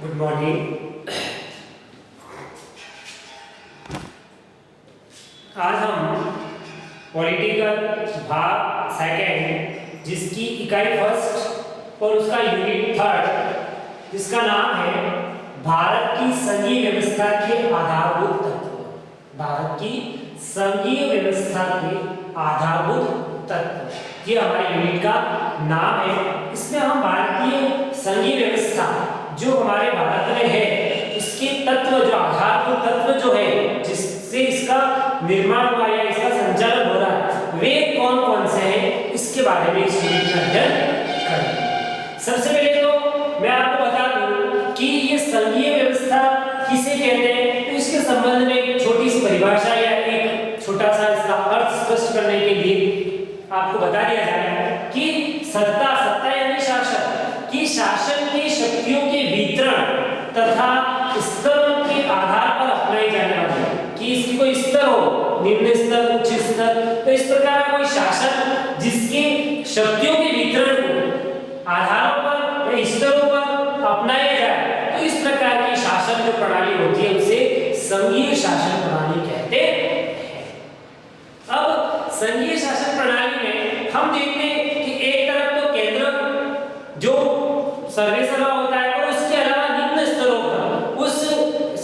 Good morning. आज हम political भाग सेकंड जिसकी इकाई फर्स्ट और उसका यूनिट थर्ड जिसका नाम है भारत की संघीय व्यवस्था के आधारभूत तत्व। भारत की संघीय व्यवस्था के आधारभूत तत्व, ये हमारे यूनिट का नाम है। इसमें हम भारतीय संघीय व्यवस्था जो हमारे भारत में है इसके तत्व, जो आधारभूत तत्व जो है जिससे इसका निर्माण हुआ या इसका संचालन हो रहा है, वे कौन कौन से हैं, इसके बारे में इस यूनिट में अध्ययन करेंगे। सबसे पहले तो मैं आपको बता दूं कि ये संघीय व्यवस्था किसे कहते हैं, तो इसके संबंध में एक छोटी सी परिभाषा या एक छोटा सा इसका अर्थ स्पष्ट करने के लिए आपको बता दिया जाए कि सत्ता यानी शासन की शासन की शक्तियों के वितरण तथा स्तरों के आधार पर अपनाई जाने वाली, कि इसकी कोई स्तर हो, निम्न स्तर, उच्च स्तर, तो इस प्रकार का कोई शासन जिसके शक्तियों के वितरण को आधारों पर या स्तरों पर अपनाया जाए, तो इस प्रकार की शासन जो प्रणाली होती है उसे संघीय शासन प्रणाली कहते हैं। अब संघीय शासन प्रणाली में हम देखते हैं कि एक तरफ तो केंद्र जो सर्वेसर्वा होता है और उसके अलावा निम्न स्तरों पर उस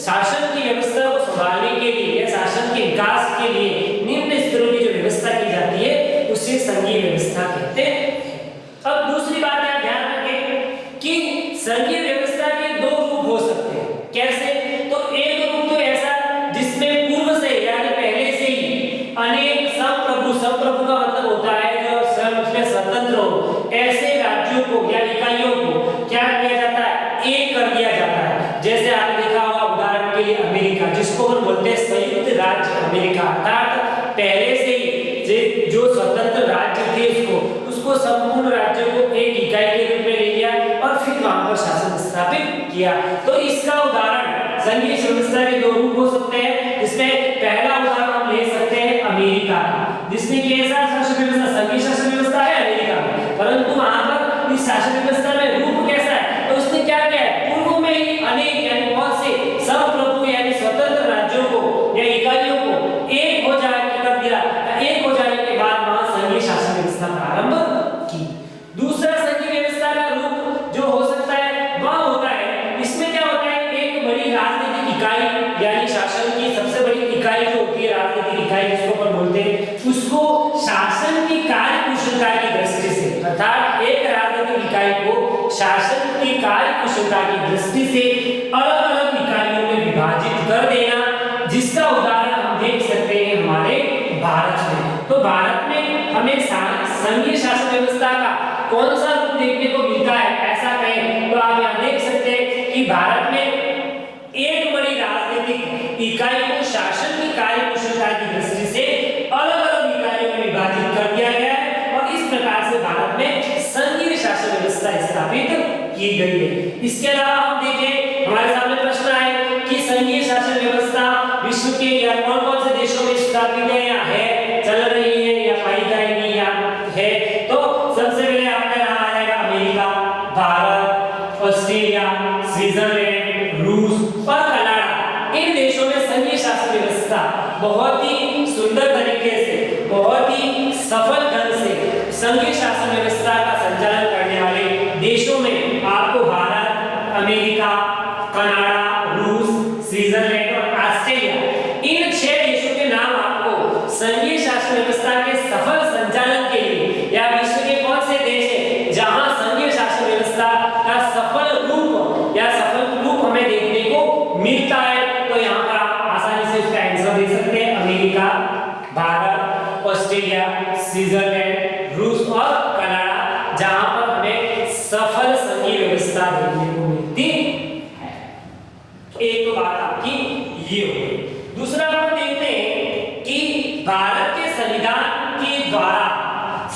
शासन की व्यवस्था को संभालने के लिए या शासन के विकास के लिए निम्न स्तरों की जो व्यवस्था की जाती है उसे संघीय व्यवस्था कहते हैं। अब दूसरी बात यह ध्यान रखें कि संघीय व्यवस्था के दो रूप हो सकते हैं। कैसे? तो एक रूप तो ऐसा जिसमें पूर्व से यानी पहले से ही अनेक संप्रभु का मतलब होता है जो स्वयं स्वतंत्र हो, ऐसे राज्यों को या इकाइयों को क्या किया जाता है, एक कर दिया जाता है। जैसे आपने देखा होगा उदाहरण के लिए अमेरिका, जिसको हम बोलते हैं संयुक्त राज्य अमेरिका, अर्थात पहले से ही जो स्वतंत्र राज्य थे उसको संपूर्ण राज्यों को एक इकाई के रूप में ले लिया और फिर वहां पर शासन स्थापित किया। तो इसका उदाहरण संघीय व्यवस्था के दो रूप हो सकते हैं, जिसमें पहला उदाहरण हम ले सकते हैं अमेरिका का, जिसमें कैसा शासन व्यवस्था, संघीय शासन व्यवस्था है अमेरिका में, परंतु वहां पर इस शासन व्यवस्था में रूप कैसा है, तो उसने क्या किया है, पूर्व में ही अनेक यानी बहुत से संप्रभु यानी स्वतंत्र राज्यों को या इकाइयों को एक हो जाने कर दिया, एक हो जाने के बाद वहां संघीय शासन व्यवस्था प्रारंभ की। दूसरा संघीय व्यवस्था का रूप जो हो सकता है वह होता है, इसमें क्या होता है, एक बड़ी राजनीतिक इकाई यानी शासन की सबसे बड़ी इकाई जो होती है राजनीतिक इकाई जिसको अपन बोलते हैं, उसको शासन की कार्य कुशलता की दृष्टि से, अर्थात एक राजनीतिक इकाई को शासन की कार्य कुशलता की दृष्टि से अलग-अलग इकाइयों में विभाजित कर देना, जिसका उदाहरण हम देख सकते हैं हमारे भारत में। तो भारत में हमें संघीय शासन व्यवस्था का कौन सा रूप देखने को मिलता है, ऐसा कहें तो आप यहाँ देख सकते हैं कि भारत में एक बड़ी राजनीतिक इकाई को शासन की कार्य कुशलता की दृष्टि से अलग-अलग इकाइयों में विभाजित कर दिया गया है और इस प्रकार से भारत में संघीय शासन व्यवस्था स्थापित की गई है। इसके अलावा हम देखें, हमारे सामने प्रश्न आए कि संघीय शासन व्यवस्था विश्व के या कौन-कौन से देशों में स्थापित है या है, चल रही है या पाई जाएगी या है, तो सबसे पहले आपका नाम आ जाएगा अमेरिका, भारत, ऑस्ट्रेलिया, स्विट्जरलैंड, रूस और कनाडा। इन देशों में संघीय शासन व्यवस्था बहुत ही सुंदर तरीके से, बहुत ही सफल ढंग से संघीय शासन व्यवस्था का संचालन करने वाले देशों में आपको भारत, अमेरिका, कनाडा, रूस, स्विट्जरलैंड और ऑस्ट्रेलिया, इन 6 देशों के नाम आपको संघीय शासन व्यवस्था के सफल संचालन के लिए, या विश्व के कौन से देश हैं जहां संघीय शासन व्यवस्था का सफल रूप या सफल रूप हमें देखने को मिलता है, तो यहाँ पर आप आसानी से इसका आंसर दे सकते हैं, अमेरिका, भारत, ऑस्ट्रेलिया, स्विट्जरलैंड, रूस और कनाडा, जहां पर हमें सफल संघीय व्यवस्था देखने को मिलती है। एक तो बात आपकी ये हो गई। दूसरा हम देखते हैं कि भारत के संविधान के द्वारा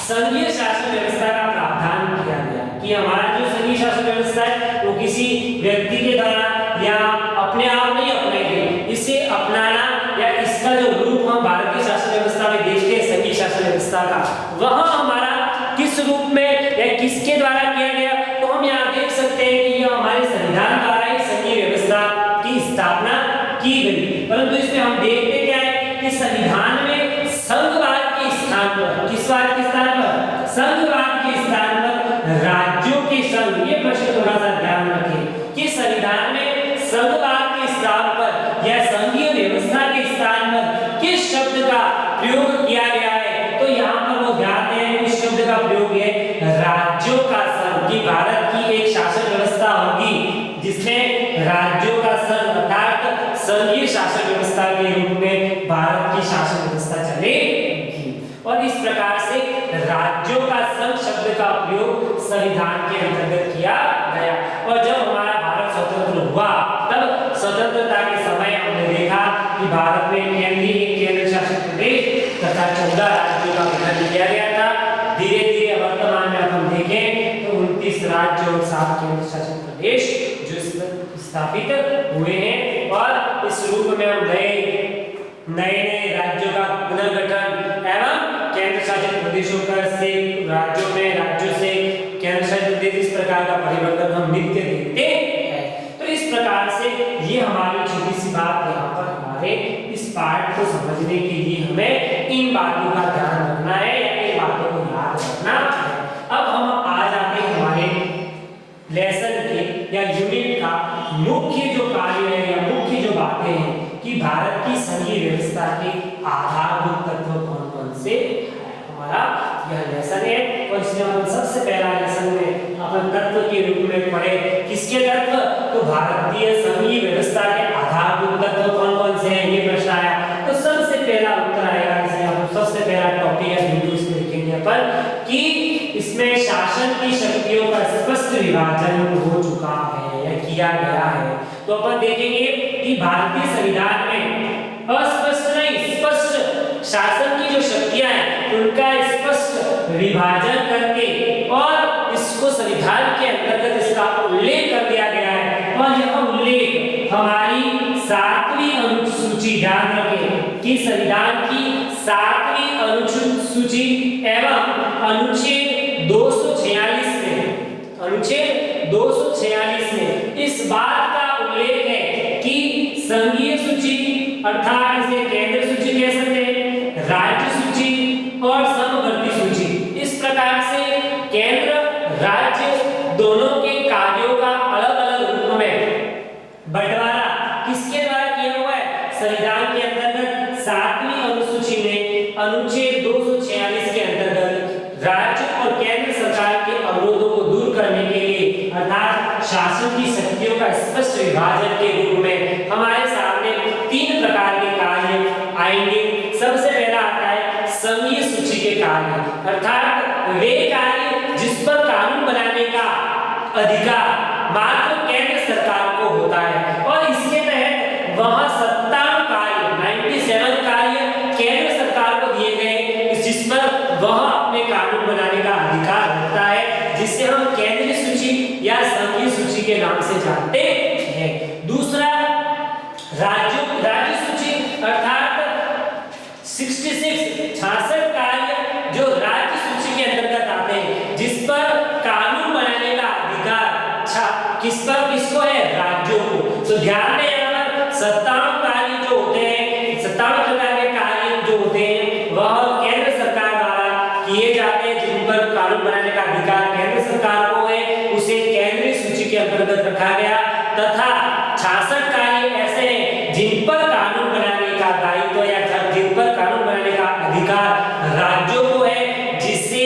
संघीय शासन व्यवस्था का प्रावधान किया गया, कि हमारा जो संघीय शासन व्यवस्था है वो किसी व्यक्ति के द्वारा या अपने आप नहीं अपनाई गई, इसे अपनाना या इसका जो रूप हम भारत की शासन व्यवस्था में देखते हैं संघीय शासन व्यवस्था का, वह हमारा किस रूप में या किसके द्वारा किया गया, तो हम यहाँ देख सकते हैं कि यह हमारे संविधान द्वारा ही की गई। परंतु इसमें हम देखते क्या है कि संविधान में संघवाद के स्थान पर, किस बात के स्थान पर, संघवाद के स्थान पर राज्यों के संघ, ये प्रश्न थोड़ा सा ध्यान रखें कि संविधान में संघवाद के स्थान पर या संघीय व्यवस्था के स्थान पर किस शब्द का प्रयोग किया गया है, तो यहाँ पर वो ध्यान दें इस शब्द का प्रयोग है राज्यों का संघ, कि भारत की एक शासन व्यवस्था होगी जिसमें राज्यों का संघ अर्थात संघीय शासन व्यवस्था के रूप में भारत की शासन व्यवस्था चलेगी। और इस प्रकार से राज्यों का संघ शब्द का प्रयोग संविधान के अंतर्गत किया गया। और जब हमारा भारत स्वतंत्र हुआ तब स्वतंत्रता के समय हमने देखा कि भारत में केंद्र शासित प्रदेश तथा 14 राज्यों का गठन किया गया था। धीरे धीरे वर्तमान में हम देखें तो 29 राज्य और 7 केंद्र शासित प्रदेश जो स्थापित हुए हैं। और इस रूप में हम नए राज्यों का पुनर्गठन एवं केंद्र शासित प्रदेशों का से राज्यों से केंद्र शासित प्रदेश इस प्रकार का परिवर्तन हम नित्य देखते हैं। तो इस प्रकार से ये हमारी छोटी सी बात यहाँ पर हमारे इस पाठ को समझने के लिए हमें इन बातों का ध्यान रखना है या इन बातों को याद रखना है। अब हम आ जाते हैं हमारे लेसन के या यूनिट का मुख्य जो कार्य है या मुख्य जो बातें हैं कि भारत की संघीय व्यवस्था के आधारभूत तत्व कौन-कौन से हमारा यह लेसन है। और इसमें हम सबसे पहला लेसन में अपन तत्व के रूप में पढ़े किसके तत्व, तो भारतीय संघीय व्यवस्था के आधारभूत तत्व कौन-कौन से हैं, ये प्रश्न आया। तो सबसे पहला उत्तर आएगा इसमें हम सबसे पहला टॉपिक है बिंदु इसमें लिखेंगे अपन कि इसमें शासन की शक्तियों का स्पष्ट विभाजन हो चुका है या किया गया है। तो अपन देखेंगे कि भारतीय संविधान में अस्पष्ट नहीं स्पष्ट शासन की जो शक्तियां हैं उनका स्पष्ट विभाजन करके और इसको संविधान के अंतर्गत इसका उल्लेख कर दिया गया है। और यह उल्लेख हमारी 7वीं अनुसूची, ध्यान रखें कि संविधान की 7वीं अनुसूची एवं अनुच्छेद 246 में, अनुच्छेद 246 में इस बात का उल्लेख है कि संघीय सूची अर्थात इसे केंद्र सूची कह सकते हैं, राज्य सूची और समवर्ती सूची, इस प्रकार से केंद्र राज्य दोनों के कार्यों का अलग-अलग रूप में बंटवारा किसके द्वारा किया हुआ है, संविधान के अंतर्गत 7वीं अनुसूची में अनुच्छेद 246 के अंतर्गत राज्य और केंद्र सरकार के अवरोधों को दूर करने के लिए अर्थात शासन की शक्तियों का स्पष्ट विभाजन के रूप में हमारे सामने 3 प्रकार के कार्य आएंगे। सबसे पहला आता है संघीय सूची के कार्य, अर्थात वे कार्य जिस पर कानून बनाने का अधिकार मात्र केंद्र सरकार को होता है और इसके तहत वह 57 कार्य 97 कार्य केंद्र सरकार को दिए गए जिस पर वह अपने कानून बनाने का अधिकार रखता है, जिसे हम केंद्रीय सूची या संघीय सूची के नाम से जानते हैं। दूसरा राज्य सूची अर्थात 66 कार्य जो राज्य सूची के अंतर्गत आते हैं जिस पर कानून बनाने का अधिकार किसको है, राज्यों को। तो ध्यान दें यहाँ पर 57 कार्य जो होते हैं, 57 प्रकार के कार्य जो होते हैं वह केंद्र सरकार द्वारा किए जाते हैं, जिन पर कानून बनाने का अधिकार केंद्र सरकार को है, उसे केंद्रीय सूची के अंतर्गत रखा गया। तथा 66 कार्य ऐसे हैं जिन पर कानून बनाने का दायित्व या जिन पर कानून बनाने का अधिकार राज्यों को है, जिसे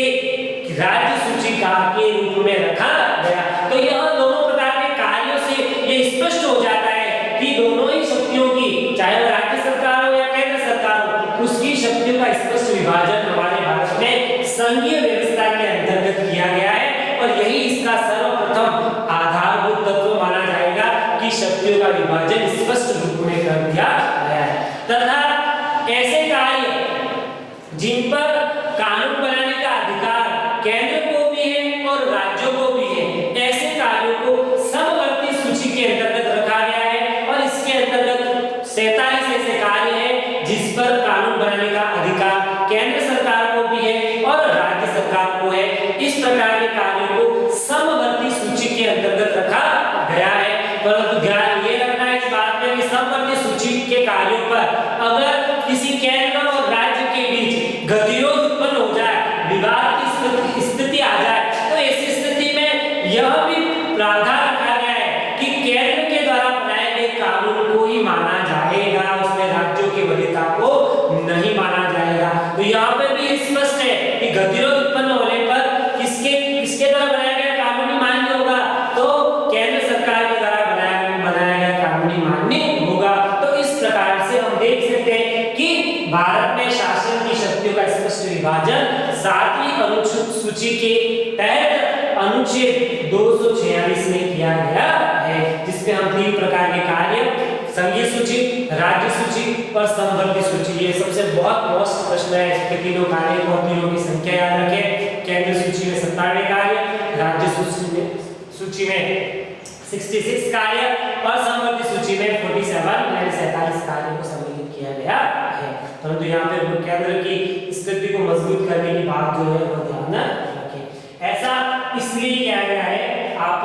राज्य सूची के रूप में रखा गया। तो यह दोनों प्रकार के कार्यों से ये स्पष्ट हो जाता है कि दोनों ही शक्तियों की, चाहे वो राज्य सरकार हो या केंद्र सरकार हो, उसकी शक्तियों का स्पष्ट विभाजन हमारे भारत में संघीय व्यवस्था के अंतर्गत किया गया है। और यही इसका सर्वप्रथम आधारभूत तत्व माना जाएगा कि शक्तियों का विभाजन स्पष्ट रूप में कर दिया गया है। तथा ऐसे कार्य जिन पर कानून बनाने का अधिकार केंद्र को भी है और राज्यों को भी है, ऐसे कार्यों को समवर्ती सूची के अंतर्गत रखा गया है। और इसके अंतर्गत 47 ऐसे कार्य हैं जिस पर कानून बनाने का अधिकार केंद्र सरकार को भी है और राज्य सरकार को है। इस प्रकार के कार्यों को समवर्ती सूची के अंतर्गत रखा गया है। परंतु ध्यान ये रखना है इस बात में कि समवर्ती सूची किसी केंद्र और राज्य के बीच गतिरोध उत्पन्न हो जाए, विवाद की स्थिति आ जाए, तो ऐसी स्थिति में यह भी प्रावधान रखा गया है कि केंद्र के द्वारा बनाए गए कानून को ही माना जाएगा, उसमें राज्यों की वरीयता को नहीं माना जाएगा। तो यहाँ पे भी स्पष्ट है कि गतिरोध उत्पन्न होने पर किसके द्वारा बनाया गया कानून ही मान्य होगा, तो केंद्र सरकार के द्वारा बनाया गया कानून ही मान्य होगा। तो इस प्रकार से हम देख सकते हैं कि भारत में शासन की शक्तियों का स्पष्ट विभाजन 7वीं अनुसूची के तहत अनुच्छेद 246 में किया गया है, जिसमें हम 3 प्रकार के कार्य, संघीय सूची, राज्य सूची और समवर्ती सूची, ये सबसे बहुत मोस्ट प्रश्न है। इसके तीनों कार्य को, तीनों की संख्या याद रखें। केंद्र सूची में 97 कार्य, राज्य सूची में 66 कार्य और समवर्ती सूची में 47 कार्यों को सम्मिलित किया गया है। परंतु यहाँ पे केंद्र की स्थिति को मजबूत करने की बात जो है वो ध्यान रखें। ऐसा इसलिए किया गया है, आप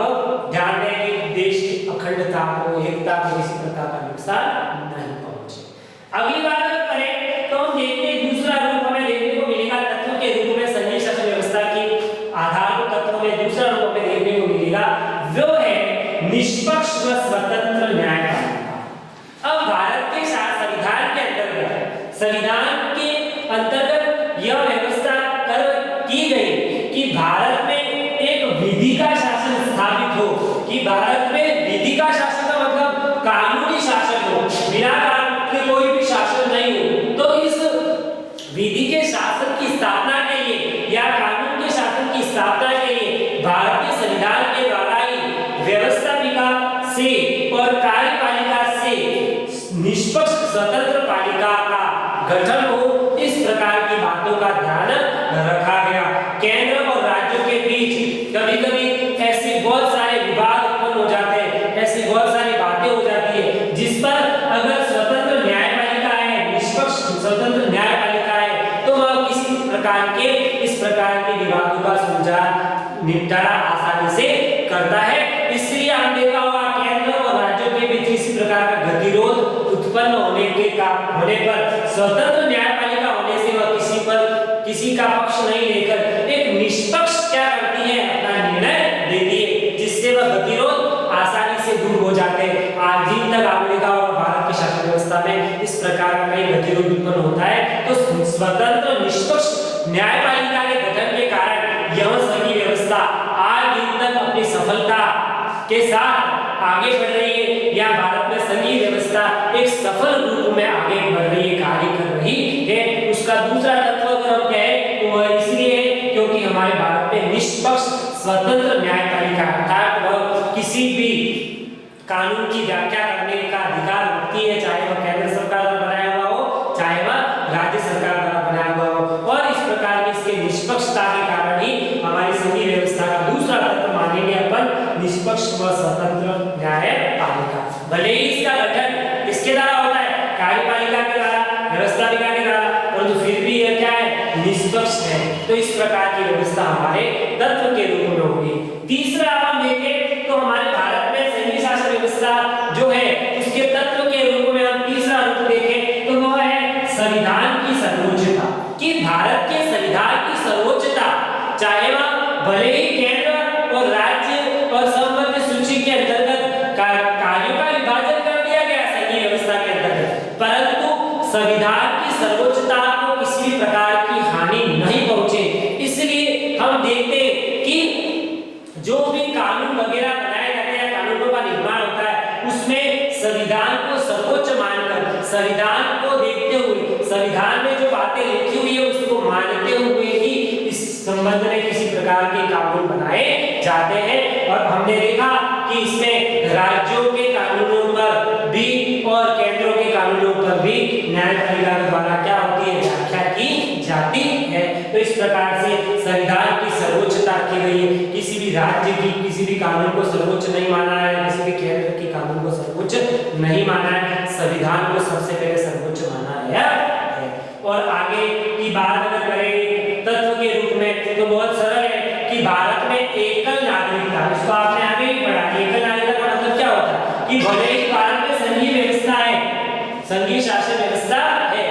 ध्यान दें कि देश की अखंडता को, एकता को किसी प्रकार का नुकसान नहीं पहुंचे। अगली बात अगर करें तो हम देखते हैं दूसरा रूप हमें देखने को मिलेगा तत्व के रूप में संघीय शासन व्यवस्था की आधारभूत तत्वों में दूसरा रूप हमें देखने को मिलेगा, वो है निष्पक्ष व स्वतंत्र न्यायपालिका। अब भारत के संविधान के अंतर्गत यह व्यवस्था की गई कि भारत में एक विधि का शासन स्थापित हो, कि भारत में विधि का शासन का मतलब कानूनी शासन हो, बिना कानून के कोई भी शासन नहीं हो। तो इस विधि के शासन की स्थापना के लिए या कानून के शासन की स्थापना के लिए भारतीय संविधान के द्वारा ही व्यवस्थापिका से और कार्यपालिका से निष्पक्ष स्वतंत्र पालिका का गठन हो, इस प्रकार की बातों का ध्यान रखा गया। केंद्र और राज्यों के बीच कभी-कभी ऐसे बहुत सारे विवाद उत्पन्न हो जाते हैं, ऐसी बहुत सारी बातें हो जाती है, जिस पर अगर स्वतंत्र न्यायपालिका है, निष्पक्ष स्वतंत्र न्यायपालिका है, तो वह किसी प्रकार के इस प्रकार के विवादों का निपटारा आसानी से करता है। इसलिए हम देखा होगा केंद्र और राज्यों के बीच इस प्रकार का गतिरोध उत्पन्न होने पर स्वतंत्र न्यायपालिका होने से वह किसी का पक्ष नहीं लेकर एक निष्पक्ष क्या करती है, अपना निर्णय देती है, जिससे वह गतिरोध आसानी से दूर हो जाते हैं। आज दिन तक आपने देखा होगा भारत की शासन व्यवस्था में इस प्रकार का कई गतिरोध उत्पन्न होता है, तो स्वतंत्र निष्पक्ष न्यायपालिका के गठन के कारण यह सभी व्यवस्था आज दिन तक अपनी सफलता के साथ आगे बढ़ रही है, या भारत में संघीय व्यवस्था एक सफल रूप में आगे बढ़ रही है, कार्य कर रही है। उसका दूसरा तत्व अगर हम कहें तो वह इसलिए है क्योंकि हमारे भारत में निष्पक्ष स्वतंत्र न्यायपालिका अर्थात वह किसी भी कानून की व्याख्या करने का अधिकार रखती है, चाहे वह केंद्र सरकार द्वारा बनाया हुआ हो, चाहे वह राज्य सरकार द्वारा बनाया हुआ हो। और इस प्रकार की इसके निष्पक्षता के कारण ही हमारी संघीय व्यवस्था का दूसरा तत्व मानेंगे अपन निष्पक्ष व स्वतंत्र न्यायपालिका। भले ही इसका गठन किसके द्वारा होता है, कार्यपालिका के द्वारा, व्यवस्थापिका के द्वारा, परंतु फिर भी यह क्या है, निष्पक्ष है। तो इस प्रकार की व्यवस्था हमारे तत्व के रूप में होगी। तीसरा हम देखें तो हमारे भारत में संघीय शासन व्यवस्था जो है उसके तत्व के रूप में हम तीसरा रूप देखें तो वह है संविधान की सर्वोच्चता, कि भारत के संविधान की सर्वोच्चता, चाहे वह भले ही केंद्र और राज्य और समवर्ती सूची के अंतर्गत कार्यों का विभाजन कर दिया गया संघीय व्यवस्था के अंतर्गत, परंतु संविधान की सर्वोच्चता को किसी भी प्रकार की हानि नहीं पहुंचे। इसलिए हम देखते हैं कि जो भी कानून वगैरह बनाए जाते हैं, कानूनों का निर्माण होता है, उसमें संविधान को सर्वोच्च मानकर, संविधान को देखते हुए, संविधान में जो बातें लिखी हुई है उसको मानते हुए ही इस संबंध में किसी प्रकार के कानून बनाए जाते हैं। और हमने देखा कि इसमें राज्यों के कानूनों पर भी और केंद्रों के कानूनों पर भी न्यायपालिका द्वारा क्या होती है, व्याख्या की जाती है। तो इस प्रकार से संविधान की सर्वोच्चता की गई है, किसी भी राज्य की किसी भी कानून को सर्वोच्च नहीं माना है, किसी भी केंद्र के कानून को सर्वोच्च नहीं माना है, संविधान को सबसे पहले सर्वोच्च माना गया है। और आगे की बात अगर करें तत्व के रूप में तो बहुत सरल है कि भारत में एकल नागरिकता, इसको आपने आगे ही पढ़ा, एकल नागरिकता का मतलब क्या होता है कि भले ही भारत में संघीय व्यवस्था है, संघीय शासन व्यवस्था है,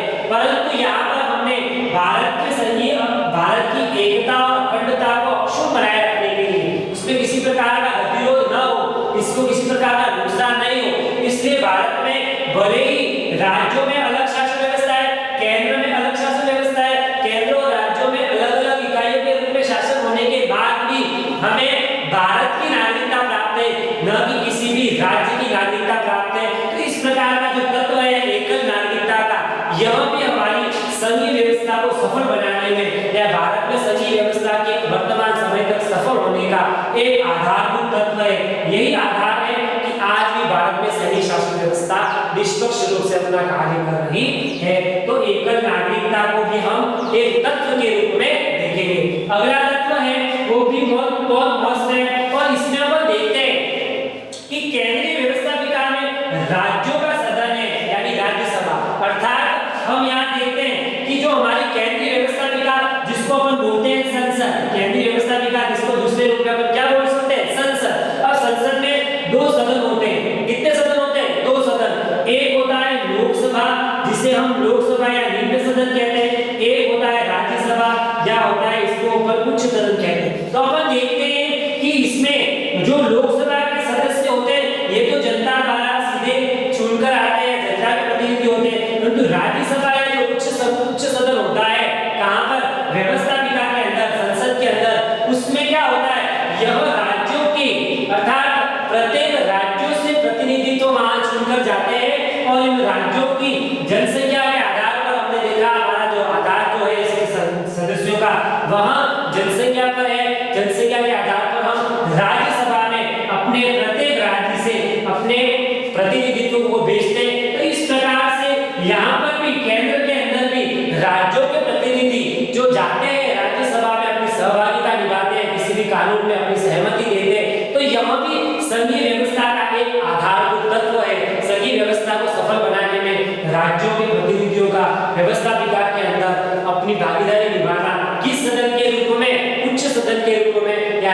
यहाँ पर हमने भारत की एकता और अखंडता को अक्षुण्ण बनाए रखने के लिए, उसमें किसी प्रकार का गतिरोध न हो, इसको किसी प्रकार का नुकसान नहीं हो, इसलिए भारत में भले ही राज्यों में अलग शासन व्यवस्था है, केंद्र में अलग शासन व्यवस्था है, केंद्र और राज्यों में अलग-अलग इकाइयों के रूप में शासन होने के बाद भी हमें भारत की नागरिकता प्राप्त है, न कि किसी भी राज्य की नागरिकता प्राप्त है। तो इस प्रकार का जो तत्व है एकल नागरिकता का, यह भी हमारी संघीय व्यवस्था को सफल बनाने में या भारत में संघीय व्यवस्था के वर्तमान समय तक सफल होने का एक आधारभूत तत्व है। यही आधार है कि आज भी भारत में संघीय शासन व्यवस्था निष्पक्ष रूप से अपना कार्य कर रही है। तो एकल नागरिकता को भी हम एक तत्व के रूप में देखेंगे। अगला तत्व है वो भी बहुत मस्त है, और इसमें हम देखते हैं कि केंद्रीय व्यवस्थापिका में राज्यों का सदन है यानी राज्यसभा, अर्थात हम यहाँ देखते हैं कि जो हमारी केंद्रीय व्यवस्थापिका जिसको अपन बोलते हैं संसद, केंद्रीय व्यवस्थापिका जिसको दूसरे रूप में अपन क्या बोल सकते हैं संसद। अब संसद में दो सदन होते हैं। कितने सदन होते हैं? दो सदन। एक होता है लोकसभा जिसे हम लोकसभा या निम्न सदन कहते हैं, एक होता है राज्यसभा या होता है इसको ऊपर उच्च सदन कहते हैं। तो अपन देखते हैं कि इसमें जो लोकसभा के सदस्य होते हैं ये तो जनता द्वारा सीधे चुनकर आते हैं, जनता के प्रतिनिधि होते हैं, परंतु राज्यसभा या जो उच्च सदन होता है कहां पर? व्यवस्थापिका के अंदर, संसद के अंदर। उसमें क्या होता है? यह राज्यों की अर्थात प्रत्येक राज्यों से प्रतिनिधित्व वहां चुनकर जाते हैं, और इन राज्यों की जनसंख्या के आधार पर हमने देखा हमारा जो आधार जो है इसके सदस्यों का वहां जनसंख्या पर है। जनसंख्या के आधार पर हम राज्यसभा में अपने प्रत्येक राज्य से अपने प्रतिनिधित्व को भेजते हैं। तो इस प्रकार से यहाँ पर भी केंद्र के अंदर भी राज्यों के प्रतिनिधि जो जाते हैं राज्यसभा में अपनी सहभागिता निभाते हैं, किसी भी कानून में अपनी सहमति देते हैं। तो यह भी संघीय व्यवस्था का एक आधारभूत तत्व है। संघीय व्यवस्था को सफल बनाने में राज्यों के प्रतिनिधियों का व्यवस्थापिका के अंदर अपनी भागीदारी निभाना, किस सदन के रूप में? उच्च सदन के रूप में या